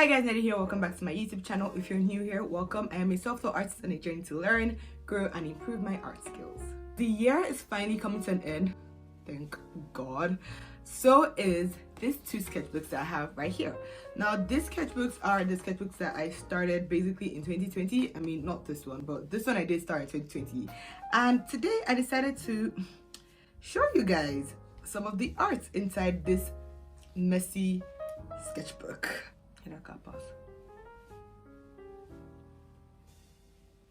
Hi guys, Neddy here. Welcome back to my YouTube channel. If you're new here, welcome. I am a self-taught artist on a journey to learn, grow, and improve my art skills. The year is finally coming to an end, thank God. So is these two sketchbooks that I have right here. Now, these sketchbooks are the sketchbooks that I started basically in 2020. I mean, not this one, but this one I did start in 2020. And today I decided to show you guys some of the art inside this messy sketchbook.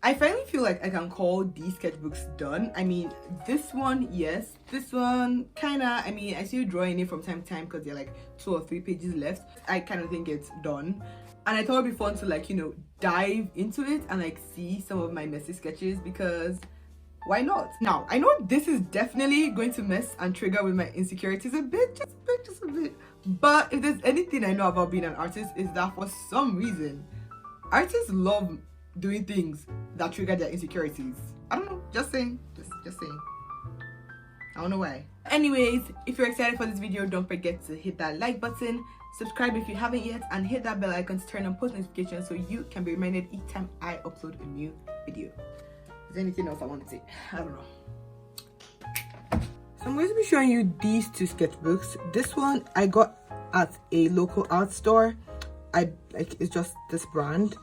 I finally feel like I can call these sketchbooks done. I mean, this one, yes. This one, kinda. I mean, I see you drawing it from time to time because there are like 2 or 3 pages left. I kind of think it's done. And I thought it'd be fun to like, dive into it and like see some of my messy sketches because why not? Now, I know this is definitely going to mess and trigger with my insecurities a bit, just a bit. But if there's anything I know about being an artist is that for some reason, artists love doing things that trigger their insecurities. I don't know, just saying, just saying. I don't know why. Anyways, if you're excited for this video, don't forget to hit that like button, subscribe if you haven't yet, and hit that bell icon to turn on post notifications so you can be reminded each time I upload a new video. Is there anything else I want to say? I don't know. So I'm going to be showing you these 2 sketchbooks. This one I got at a local art store. It's just this brand,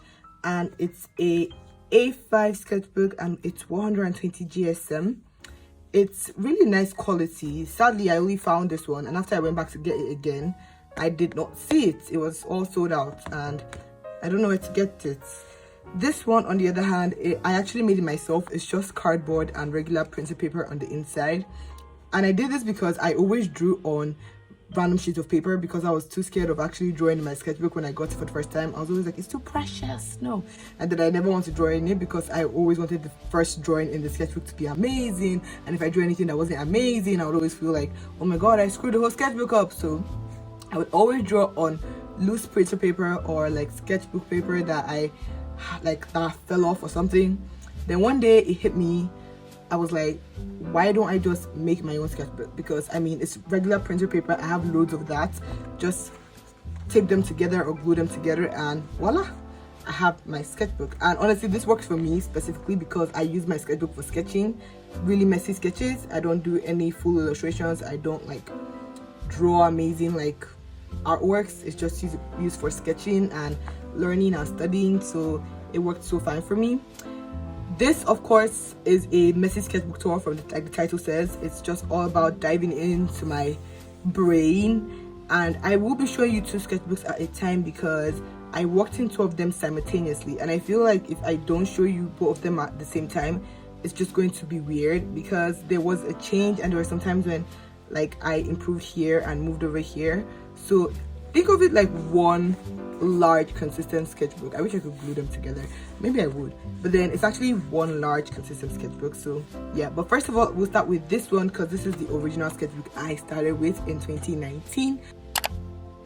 and it's a A5 sketchbook and it's 120 GSM. It's really nice quality. Sadly, I only found this one, and after I went back to get it again, I did not see it. It was all sold out and I don't know where to get it. This one, on the other hand, I actually made it myself. It's just cardboard and regular printed paper on the inside. And I did this because I always drew on random sheets of paper because I was too scared of actually drawing in my sketchbook when I got it for the first time. I was always like, it's too precious, no. And then I never want to draw in it because I always wanted the first drawing in the sketchbook to be amazing. And if I drew anything that wasn't amazing, I would always feel like, oh my god, I screwed the whole sketchbook up. So I would always draw on loose printer paper or like sketchbook paper that that fell off or something. Then one day it hit me. I was like, why don't I just make my own sketchbook? Because I mean, it's regular printer paper. I have loads of that. Just tape them together or glue them together and voila, I have my sketchbook. And honestly, this works for me specifically because I use my sketchbook for sketching really messy sketches. I don't do any full illustrations. I don't like draw amazing like artworks. It's just used for sketching and learning and studying, so it worked so fine for me. This, of course, is a messy sketchbook tour from like the title says. It's just all about diving into my brain, and I will be showing you 2 sketchbooks at a time because I worked in 2 of them simultaneously, and I feel like if I don't show you both of them at the same time, it's just going to be weird because there was a change and there were some times when like I improved here and moved over here. So think of it like one large consistent sketchbook. I wish I could glue them together, maybe I would, but then it's actually one large consistent sketchbook. So yeah, but first of all, we'll start with this one because this is the original sketchbook I started with in 2019.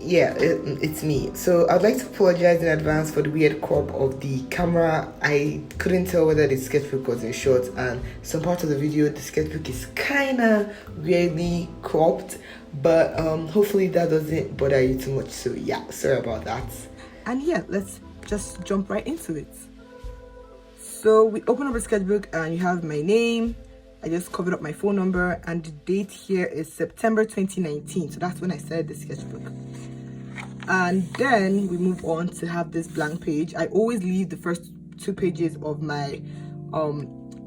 Yeah, it's me. So I'd like to apologize in advance for the weird crop of the camera. I couldn't tell whether the sketchbook was in short, and some part of the video the sketchbook is kind of weirdly cropped, but hopefully that doesn't bother you too much. So yeah, sorry about that. And yeah, let's just jump right into it. So we open up a sketchbook and you have my name. I just covered up my phone number, and the date here is September 2019. So that's when I started the sketchbook. And then we move on to have this blank page. I always leave the first 2 pages of my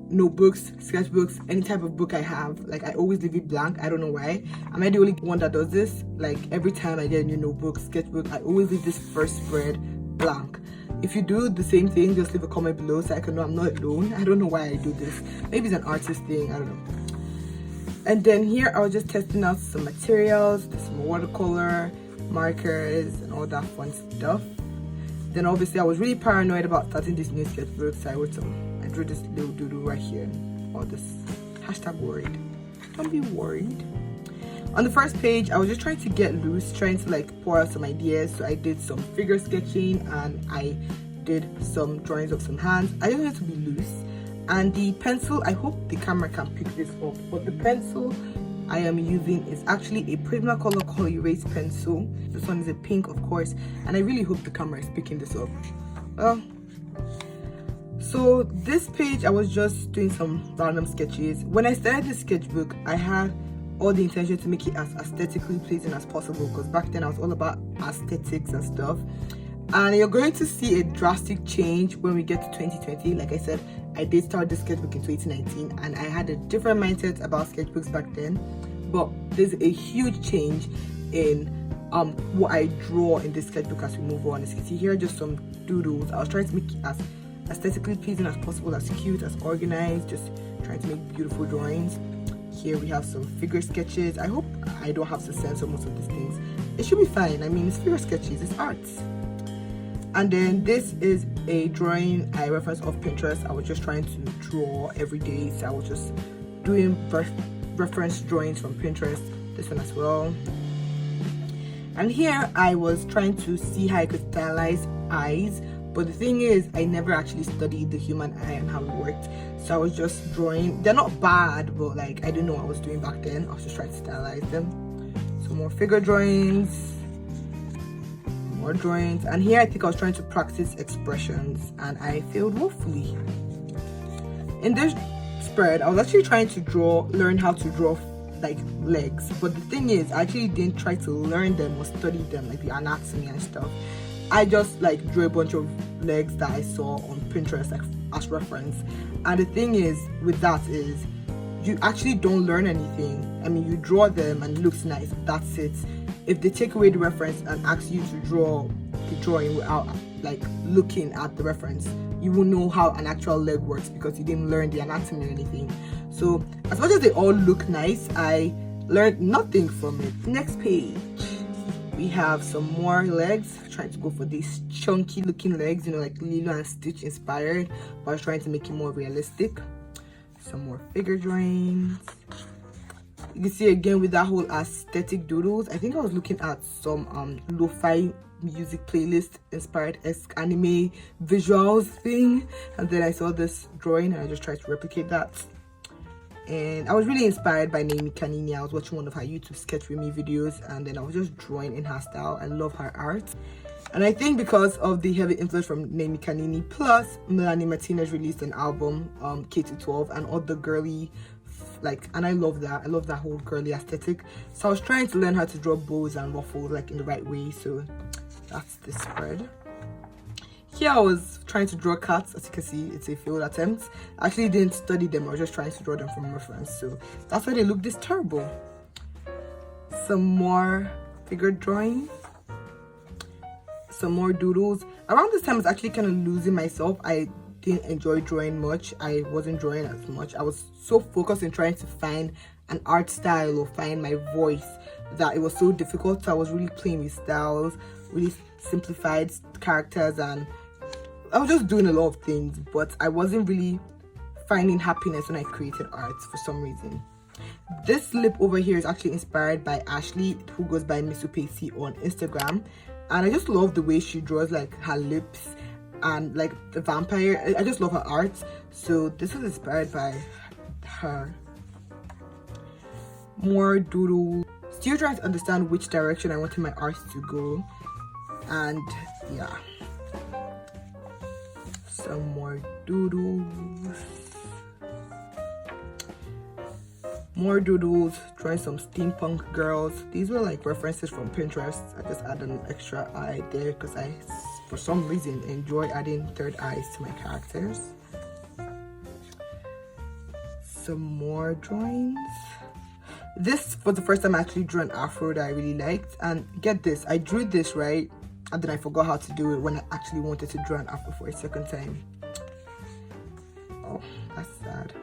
notebooks, sketchbooks, any type of book I have. Like, I always leave it blank. I don't know why. Am I the only one that does this? Like, every time I get a new notebook, sketchbook, I always leave this first spread blank. If you do the same thing, just leave a comment below so I can know I'm not alone. I don't know why I do this. Maybe it's an artist thing, I don't know. And then here I was just testing out some materials, some watercolor, markers, and all that fun stuff. Then obviously I was really paranoid about starting this new sketchbook, so I drew this little doodle right here. All this #worried. Don't be worried. On the first page, I was just trying to get loose, trying to like pour out some ideas. So I did some figure sketching and I did some drawings of some hands. I just wanted to be loose. And the pencil, I hope the camera can pick this up, but the pencil I am using is actually a Prismacolor Color Erase pencil. This one is a pink, of course, and I really hope the camera is picking this up. So this page, I was just doing some random sketches. When I started this sketchbook, I had all the intention to make it as aesthetically pleasing as possible, because back then I was all about aesthetics and stuff. And you're going to see a drastic change when we get to 2020. Like I said, I did start this sketchbook in 2019, and I had a different mindset about sketchbooks back then. But there's a huge change in what I draw in this sketchbook as we move on. As you can see here, just some doodles. I was trying to make it as aesthetically pleasing as possible, as cute, as organized, just trying to make beautiful drawings. Here we have some figure sketches. I hope I don't have to censor most of these things. It should be fine. I mean, it's figure sketches, it's art. And then this is a drawing I referenced off Pinterest. I was just trying to draw every day, so I was just doing reference drawings from Pinterest. This one as well. And here I was trying to see how I could stylize eyes, but the thing is, I never actually studied the human eye and how it worked. So I was just drawing. They're not bad, but like, I didn't know what I was doing back then. I was just trying to stylize them. So more figure drawings, more drawings. And here I think I was trying to practice expressions, and I failed woefully. In this spread, I was actually trying to learn how to draw like legs. But the thing is, I actually didn't try to learn them or study them, like the anatomy and stuff. I just like drew a bunch of legs that I saw on Pinterest like as reference. And the thing is with that is you actually don't learn anything. I mean, you draw them and it looks nice, that's it. If they take away the reference and ask you to draw the drawing without like looking at the reference, you will know how an actual leg works because you didn't learn the anatomy or anything. So as much as they all look nice, I learned nothing from it. Next page, we have some more legs. I'm trying to go for these chunky looking legs, you know, like Lilo and Stitch inspired, but I was trying to make it more realistic. Some more figure drawings. You can see again with that whole aesthetic doodles. I think I was looking at some lo-fi music playlist inspired anime visuals thing, and then I saw this drawing and I just tried to replicate that. And I was really inspired by Naomi Kanini. I was watching one of her YouTube sketch with me videos, and then I was just drawing in her style. I love her art, and I think because of the heavy influence from Naomi Kanini, plus Melanie Martinez released an album, K-12, and all the girly and I love that. I love that whole girly aesthetic. So I was trying to learn how to draw bows and ruffles like in the right way. So that's the spread. Here I was trying to draw cats. As you can see, it's a failed attempt. I actually didn't study them. I was just trying to draw them from reference. So that's why they look this terrible. Some more figure drawing. Some more doodles. Around this time I was actually kind of losing myself. I didn't enjoy drawing much. I wasn't drawing as much. I was so focused in trying to find an art style or find my voice that it was so difficult. So I was really playing with styles, really simplified characters, and I was just doing a lot of things, but I wasn't really finding happiness when I created art for some reason. This lip over here is actually inspired by Ashley, who goes by Miss Upesi on Instagram, and I just love the way she draws like her lips and like the vampire. I just love her art, so this was inspired by her. More doodle. Still trying to understand which direction I wanted my art to go, and yeah, some more doodles. More doodles, drawing some steampunk girls. These were like references from Pinterest. I just added an extra eye there because I, for some reason, enjoy adding third eyes to my characters. Some more drawings. This was the first time I actually drew an afro that I really liked. And get this, I drew this right, and then I forgot how to do it when I actually wanted to draw an afro for a second time. Oh, that's sad.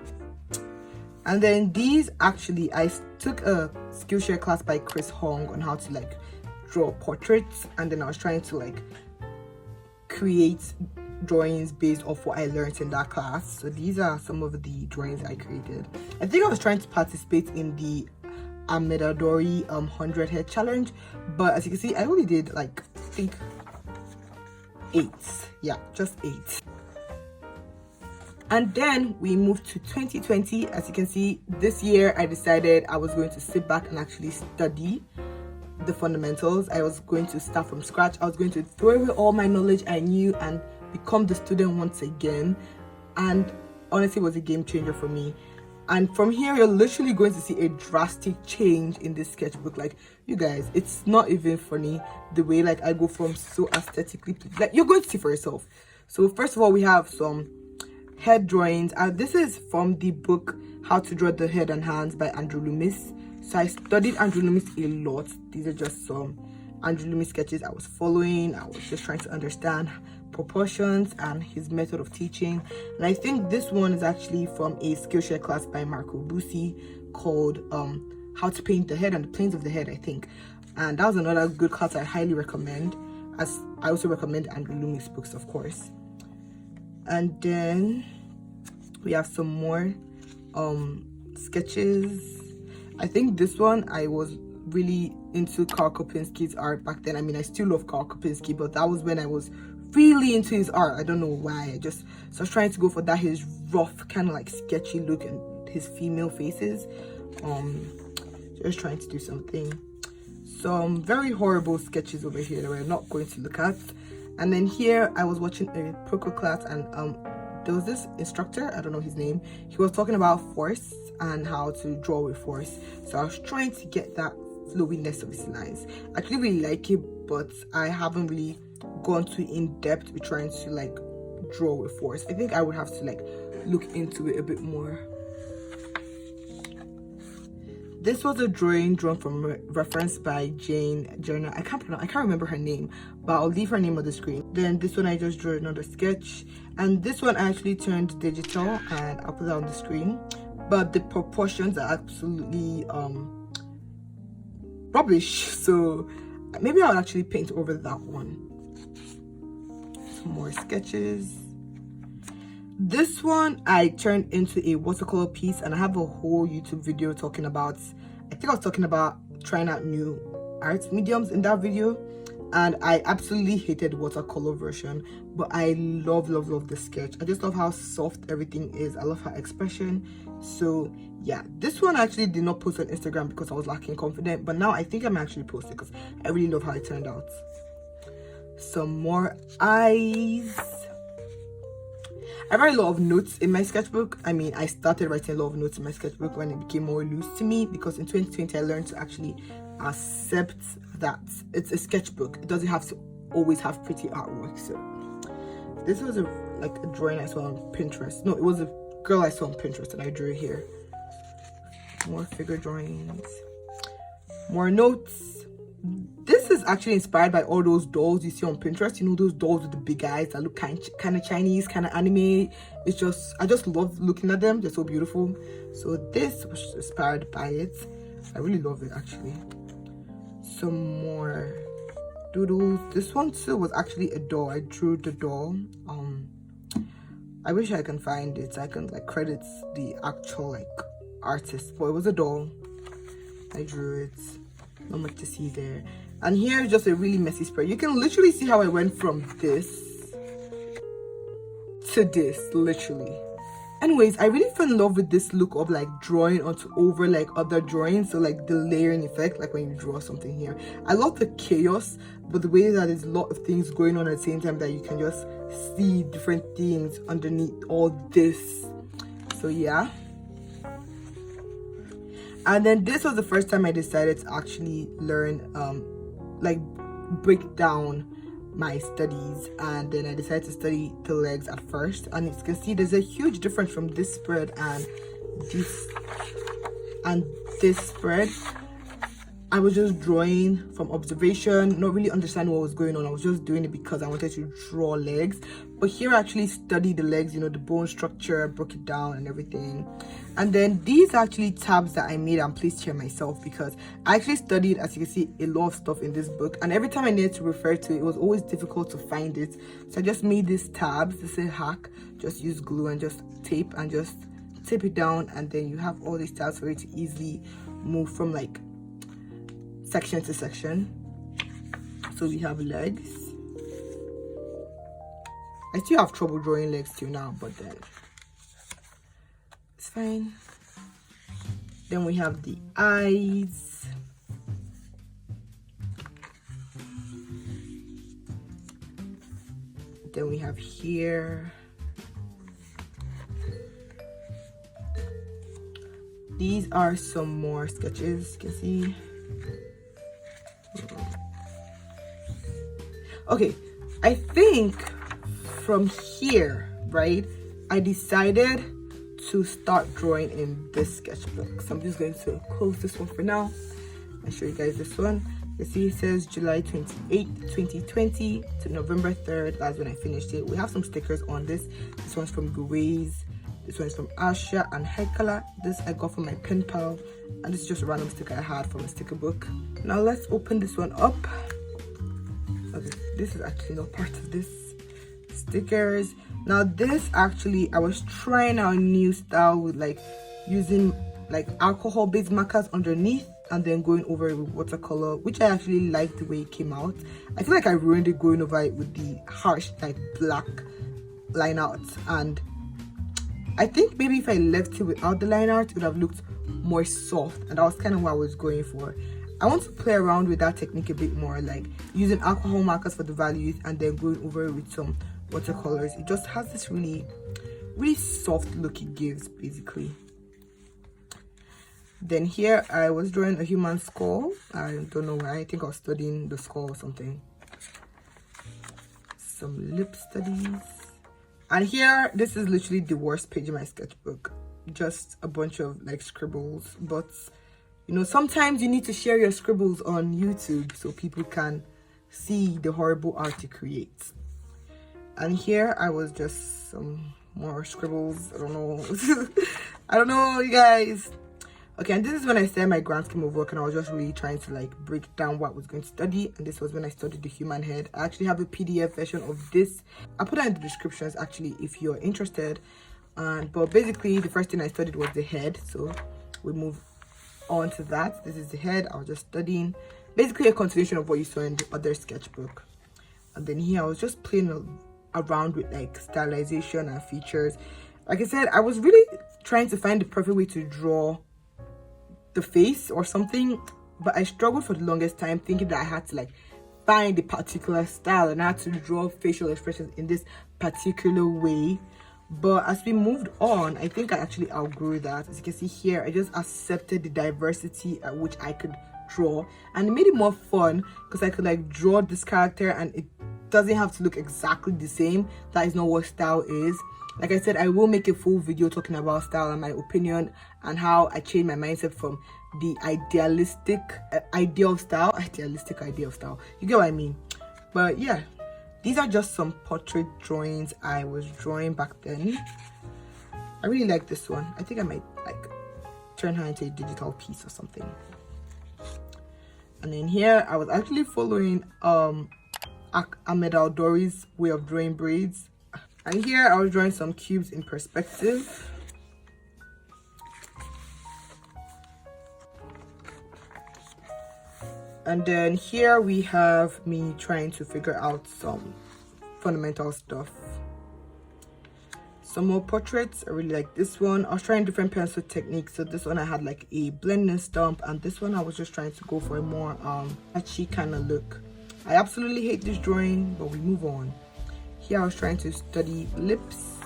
And then these, actually, I took a Skillshare class by Chris Hong on how to like draw portraits, and then I was trying to like create drawings based off what I learned in that class. So these are some of the drawings I created. I think I was trying to participate in the Amedadori 100 head challenge, but as you can see, I only did like, I think 8. Yeah, just 8. And then we moved to 2020. As you can see, this year I decided I was going to sit back and actually study the fundamentals. I was going to start from scratch. I was going to throw away all my knowledge I knew and become the student once again. And honestly, it was a game changer for me. And from here, you're literally going to see a drastic change in this sketchbook. Like, you guys, it's not even funny the way like I go from so aesthetically, like you're going to see for yourself. So first of all, we have some head drawings. This is from the book How to Draw the Head and Hands by Andrew Loomis. So I studied Andrew Loomis a lot. These are just some Andrew Loomis sketches I was following. I was just trying to understand proportions and his method of teaching. And I think this one is actually from a Skillshare class by Bluesy called How to Paint the Head and the Planes of the Head, I think. And that was another good class I highly recommend, as I also recommend Andrew Loomis books, of course. And then we have some more sketches. I think this one, I was really into Karl Kopinski's art back then. I mean, I still love Karl Kopinski, but that was when I was really into his art. I don't know why. So I was trying to go for that, his rough, kind of like sketchy look and his female faces. Just trying to do something. Some very horrible sketches over here that we're not going to look at. And then here, I was watching a poker class, and there was this instructor, I don't know his name, he was talking about force and how to draw with force. So I was trying to get that flowiness of his lines. I actually really like it, but I haven't really gone too in depth with trying to like draw with force. I think I would have to like look into it a bit more. This was a drawing drawn from reference by Jane Journal. I can't remember her name, but I'll leave her name on the screen. Then this one I just drew another sketch, and this one I actually turned digital, and I'll put that on the screen. But the proportions are absolutely rubbish, so maybe I'll actually paint over that one. Some more sketches. This one I turned into a watercolor piece, and I have a whole YouTube video talking about, I think I was talking about trying out new art mediums in that video, and I absolutely hated the watercolor version, but I love the sketch. I just love how soft everything is. I love her expression. So yeah, this one I actually did not post on Instagram because I was lacking confidence, but now I think I'm actually posting because I really love how it turned out. Some more eyes. I write a lot of notes in my sketchbook. I mean, I started writing a lot of notes in my sketchbook when it became more loose to me, because in 2020 I learned to actually accept that it's a sketchbook. It doesn't have to always have pretty artwork. So this was a drawing I saw on Pinterest. No, it was a girl I saw on Pinterest and I drew it here. More figure drawings, more notes. This is actually inspired by all those dolls you see on Pinterest. You know, those dolls with the big eyes that look kind of Chinese, kind of anime. It's just, I just love looking at them. They're so beautiful. So this was inspired by it. I really love it, actually. Some more doodles. This one too was actually a doll. I drew the doll. I wish I can find it. I can like credit the actual like artist, but it was a doll. I drew it. Not much to see there. And here is just a really messy spread. You can literally see how I went from this to this, literally. Anyways, I really fell in love with this look of like drawing over like other drawings. So like the layering effect, like when you draw something here. I love the chaos, but the way that there's a lot of things going on at the same time that you can just see different things underneath all this. So yeah. And then this was the first time I decided to actually learn, like break down my studies. And then I decided to study the legs at first. And as you can see, there's a huge difference from this spread and this spread. I was just drawing from observation, not really understanding what was going on. I was just doing it because I wanted to draw legs. But here I actually studied the legs, you know, the bone structure, broke it down and everything. And then these are actually tabs that I made and placed here myself, because I actually studied, as you can see, a lot of stuff in this book. And every time I needed to refer to it, it was always difficult to find it. So I just made these tabs. This is a hack. Just use glue and just tape it down. And then you have all these tabs for you to easily move from like section to section. So we have legs. I still have trouble drawing legs too now, but then fine. Then we have the eyes. Then we have here. These are some more sketches, you can see. Okay, I think from here, right, I decided to start drawing in this sketchbook. So I'm just going to close this one for now and show you guys this one. You see it says July 28th, 2020 to November 3rd. That's when I finished it. We have some stickers on this. This one's from Guways. This one's from Asha and Heikala. This I got from my pen pal. And this is just a random sticker I had from a sticker book. Now let's open this one up. Okay, this is actually not part of this. Stickers. Now this actually, I was trying out a new style with like using like alcohol based markers underneath and then going over it with watercolor, which I actually liked the way it came out. I feel like I ruined it going over it with the harsh like black line art, and I think maybe if I left it without the line art it would have looked more soft, and that was kind of what I was going for. I want to play around with that technique a bit more, like using alcohol markers for the values and then going over it with some watercolors. It just has this really soft look it gives basically. Then here I was drawing a human skull. I don't know why. I think I was studying the skull or something. Some lip studies. And here, this is literally the worst page in my sketchbook. Just a bunch of like scribbles. But you know, sometimes you need to share your scribbles on YouTube so people can see the horrible art you create. And here I was just some more scribbles. I don't know. I don't know, you guys. Okay, and this is when I started my grand scheme of work, and I was just really trying to like break down what I was going to study. And this was when I studied the human head. I actually have a PDF version of this. I'll put that in the descriptions actually if you're interested. But basically the first thing I studied was the head, so we move on to that. This is the head. I was just studying basically a continuation of what you saw in the other sketchbook. And then here I was just playing around with like stylization and features. Like I said, I was really trying to find the perfect way to draw the face or something, but I struggled for the longest time thinking that I had to like find a particular style and I had to draw facial expressions in this particular way. But as we moved on, I think I actually outgrew that. As you can see here, I just accepted the diversity at which I could draw, and it made it more fun because I could like draw this character and it doesn't have to look exactly the same. That is not what style is. Like I said, I will make a full video talking about style and my opinion and how I changed my mindset from the idealistic idea of style. You get what I mean? But yeah, these are just some portrait drawings I was drawing back then. I really like this one. I think I might like turn her into a digital piece or something. And then here I was actually following Ahmed Al-Dori's way of drawing braids. And here I was drawing some cubes in perspective. And then here we have me trying to figure out some fundamental stuff. Some more portraits. I really like this one. I was trying different pencil techniques. So this one I had like a blending stump, and this one I was just trying to go for a more patchy kind of look. I absolutely hate this drawing, but we move on. Here I was trying to study lips.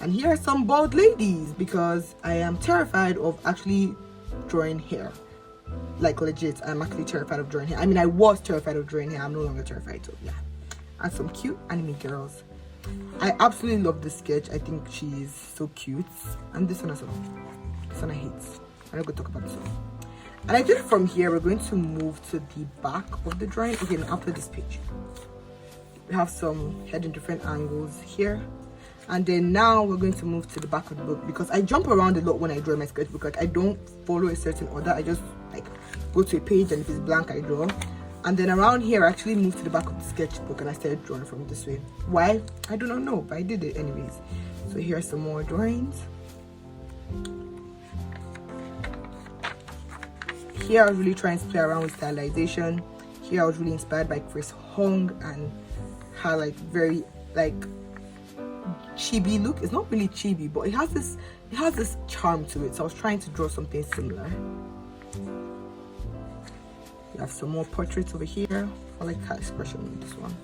And here are some bald ladies because I am terrified of actually drawing hair. Like legit, I'm actually terrified of drawing hair. I mean, I was terrified of drawing hair. I'm no longer terrified, so yeah. And some cute anime girls. I absolutely love this sketch. I think she is so cute. And this one as well. This one I hate. I'm not going to talk about this one. And I think from here, we're going to move to the back of the drawing. Okay, now after this page. We have some head in different angles here, and then now we're going to move to the back of the book because I jump around a lot when I draw my sketchbook. Like I don't follow a certain order. I just like go to a page, and if it's blank I draw. And then around here I actually moved to the back of the sketchbook and I started drawing from this way. Why? I do not know, but I did it anyways. So here are some more drawings. Here I was really trying to play around with stylization. Here I was really inspired by Chris Hong and her like very like chibi look. It's not really chibi, but it has this charm to it. So I was trying to draw something similar. We have some more portraits over here. I like her expression on this one.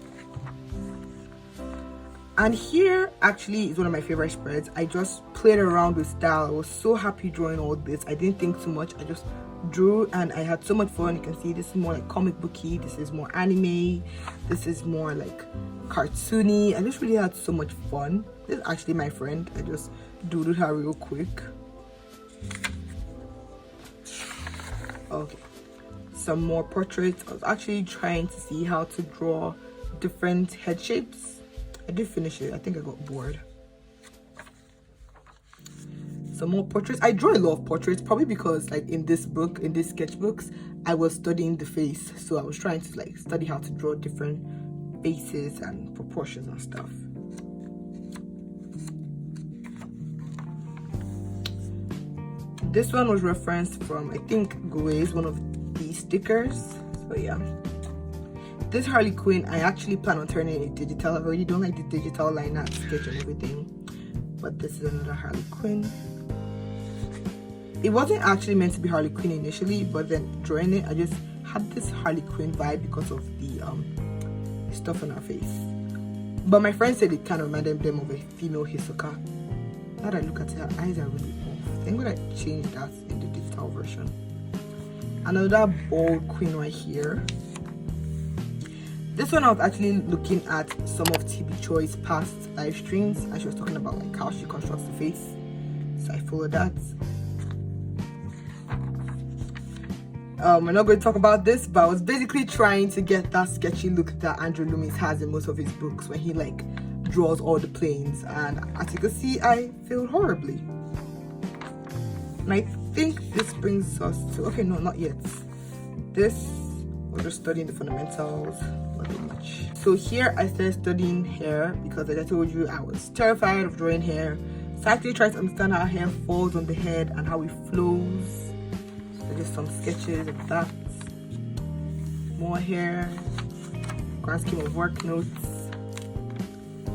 And here actually is one of my favorite spreads. I just played around with style. I was so happy drawing all this. I didn't think too much. I just drew and I had so much fun. You can see this is more like comic booky, this is more anime, this is more like cartoony. I just really had so much fun. This is actually my friend. I just doodled her real quick. Okay, some more portraits. I was actually trying to see how to draw different head shapes. I did finish it. I think I got bored. Some more portraits. I draw a lot of portraits, probably because like in this book, in these sketchbooks, I was studying the face. So I was trying to like study how to draw different faces and proportions and stuff. This one was referenced from, I think, Guay's, one of these stickers. So yeah. This Harley Quinn, I actually plan on turning it digital. I really don't like the digital line art sketch and everything. But this is another Harley Quinn. It wasn't actually meant to be Harley Quinn initially, but then drawing it, I just had this Harley Quinn vibe because of the stuff on her face. But my friend said it kind of reminded them of a female Hisoka. Now that I look at her eyes are really off. I think I'm gonna change that in the digital version. Another bold queen right here. This one I was actually looking at some of TB Choi's past live streams, and she was talking about like how she constructs the face. So I followed that. We're not going to talk about this, but I was basically trying to get that sketchy look that Andrew Loomis has in most of his books when he like draws all the planes, and as you can see, I failed horribly. And I think this brings us to, okay, no, not yet. This, we're just studying the fundamentals, nothing much. So here I started studying hair because, like I told you, I was terrified of drawing hair. So I actually tried to understand how hair falls on the head and how it flows. So just some sketches of that. More hair, grand scheme of work notes.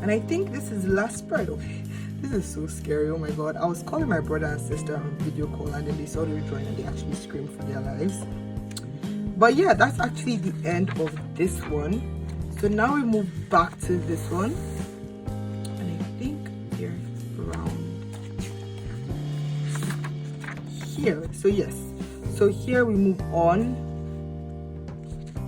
And I think this is the last spread. Okay, this is so scary. Oh my god, I was calling my brother and sister on video call, and then they saw the drawing and they actually screamed for their lives. But yeah, that's actually the end of this one. So now we move back to this one, and I think here around here. So yes, so here we move on,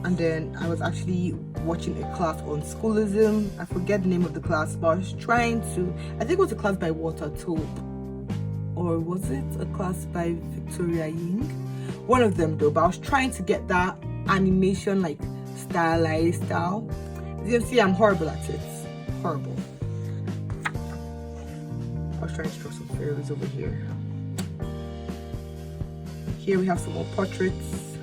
and then I was actually watching a class on schoolism. I forget the name of the class, but I was trying to, I think it was a class by Walter Tope, or was it a class by Victoria Ying? One of them though, but I was trying to get that animation like stylized style. As you can see, I'm horrible at it. Horrible. I was trying to draw some fairies over here. Here we have some more portraits.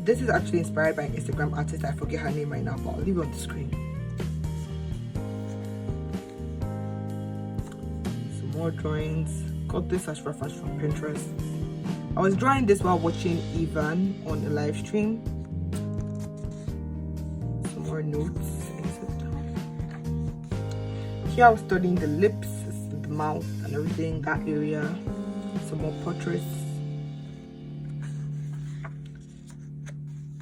This is actually inspired by an Instagram artist. I forget her name right now, but I'll leave it on the screen. Some more drawings. Got this as reference from Pinterest. I was drawing this while watching Ivan on a live stream. Some more notes. Here I was studying the lips, the mouth and everything, that area. Some more portraits.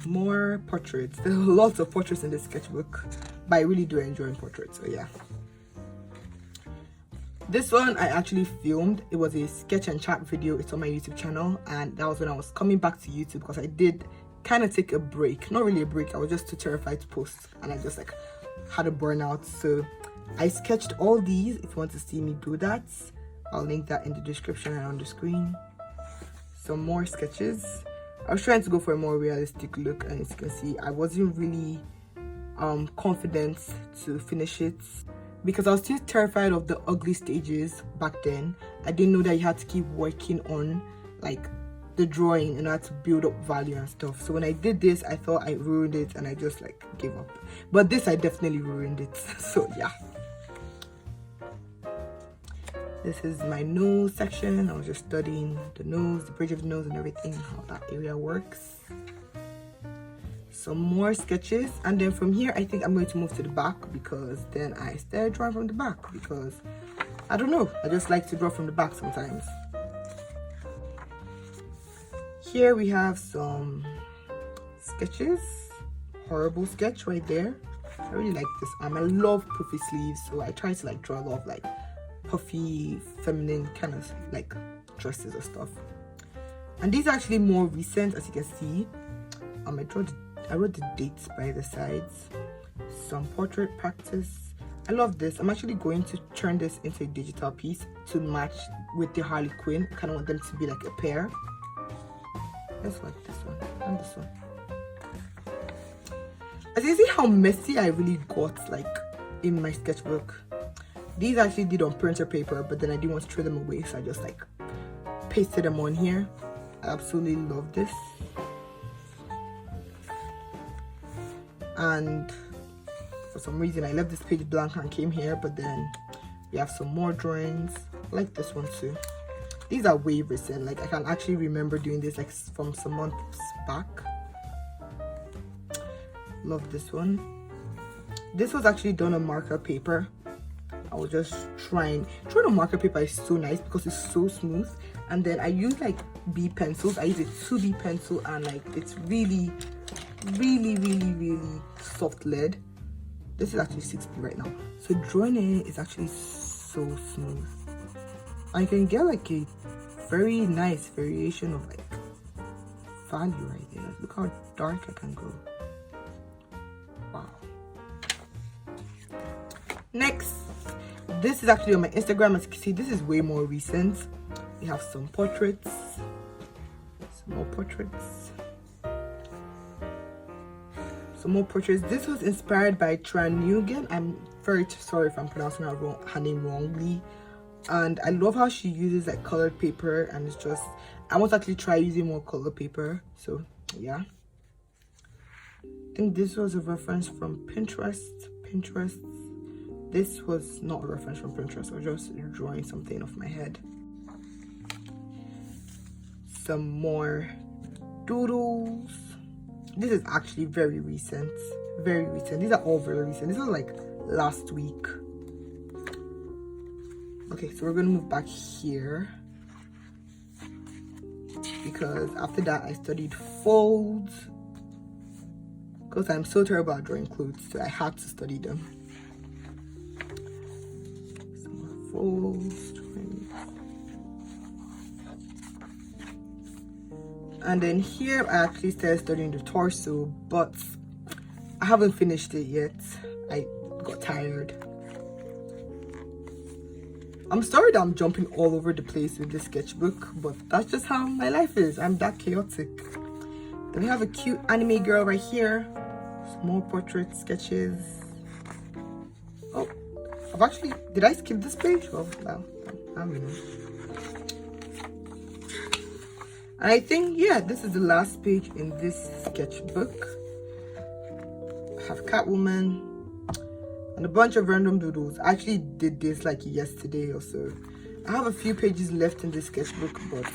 More portraits. There are lots of portraits in this sketchbook, but I really do enjoy portraits, so yeah. This one I actually filmed. It was a sketch and chat video. It's on my YouTube channel, and that was when I was coming back to YouTube because I did kind of take a break. Not really a break, I was just too terrified to post, and I just like had a burnout. So I sketched all these. If you want to see me do that, I'll link that in the description and on the screen. Some more sketches. I was trying to go for a more realistic look, and as you can see, I wasn't really confident to finish it because I was still terrified of the ugly stages back then. I didn't know that you had to keep working on like the drawing in order to build up value and stuff. So when I did this, I thought I ruined it and I just like gave up. But this, I definitely ruined it. So yeah. This is my nose section. I was just studying the nose, the bridge of the nose and everything, how that area works. some more sketches, and then from here I think I'm going to move to the back, because then I started drawing from the back, because I don't know, I just like to draw from the back sometimes. Here we have some sketches. Horrible sketch right there. I really like this. I love puffy sleeves, so I try to like draw a lot of like puffy, feminine kind of like dresses or stuff. And these are actually more recent, as you can see. I wrote the dates by the sides. Some portrait practice. I love this. I'm actually going to turn this into a digital piece to match with the Harley Quinn. I kind of want them to be like a pair. Let's watch this one and this one. As you see how messy I really got like in my sketchbook. These I actually did on printer paper, but then I didn't want to throw them away, so I just like pasted them on here. I absolutely love this. And for some reason I left this page blank and came here, but then we have some more drawings. I like this one too. These are way recent, like I can actually remember doing this like from some months back. Love this one. This was actually done on marker paper. I was just trying on marker paper is so nice because it's so smooth, and then I use like B pencils. I use a 2B pencil, and like it's really soft lead. This is actually 6B right now, so drawing it is actually so smooth. I can get like a very nice variation of like value right there. Look how dark I can go. Wow. Next, this is actually on my Instagram. As you can see, this is way more recent. We have some portraits, some more portraits. Some more portraits. This was inspired by Traneugen. I'm very sorry if I'm pronouncing her name wrongly. And I love how she uses like colored paper, and it's just, I want to actually try using more colored paper. So yeah. I think this was a reference from Pinterest. This was not a reference from Pinterest. I was just drawing something off my head. Some more doodles. This is actually very recent. These are all very recent. This was like last week. Okay, so we're gonna move back here, because after that I studied folds, because I'm so terrible at drawing clothes, so I had to study them. Some more folds. And then here I actually started studying the torso, but I haven't finished it yet. I got tired. I'm sorry that I'm jumping all over the place with this sketchbook, but that's just how my life is. I'm that chaotic. Then we have a cute anime girl right here. Small portrait sketches. Oh, did I skip this page? Oh, well, I don't know. And I think, yeah, this is the last page in this sketchbook. I have Catwoman and a bunch of random doodles. I actually did this like yesterday or so. I have a few pages left in this sketchbook, but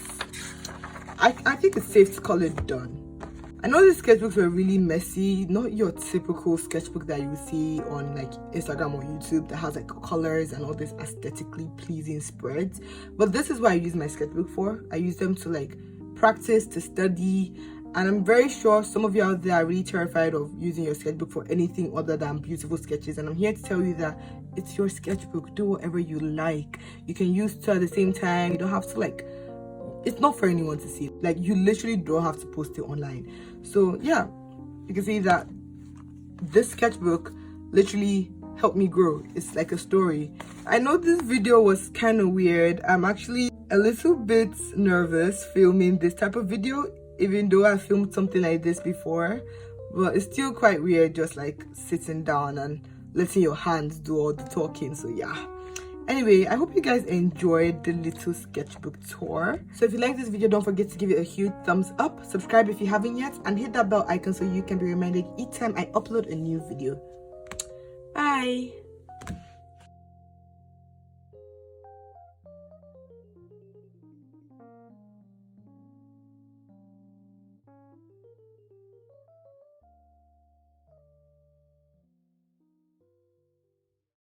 I think it's safe to call it done. I know these sketchbooks were really messy, not your typical sketchbook that you see on like Instagram or YouTube that has like colors and all this aesthetically pleasing spreads. But this is what I use my sketchbook for. I use them to like practice, to study, and I'm very sure some of you out there are really terrified of using your sketchbook for anything other than beautiful sketches, and I'm here to tell you that it's your sketchbook. Do whatever you like. You can use two at the same time. You don't have to like, it's not for anyone to see. Like, you literally don't have to post it online. So yeah, you can see that this sketchbook literally helped me grow. It's like a story. I know this video was kind of weird. I'm actually a little bit nervous filming this type of video, even though I filmed something like this before, but it's still quite weird just like sitting down and letting your hands do all the talking. So yeah, anyway, I hope you guys enjoyed the little sketchbook tour. So if you like this video, don't forget to give it a huge thumbs up, subscribe if you haven't yet, and hit that bell icon so you can be reminded each time I upload a new video. Bye.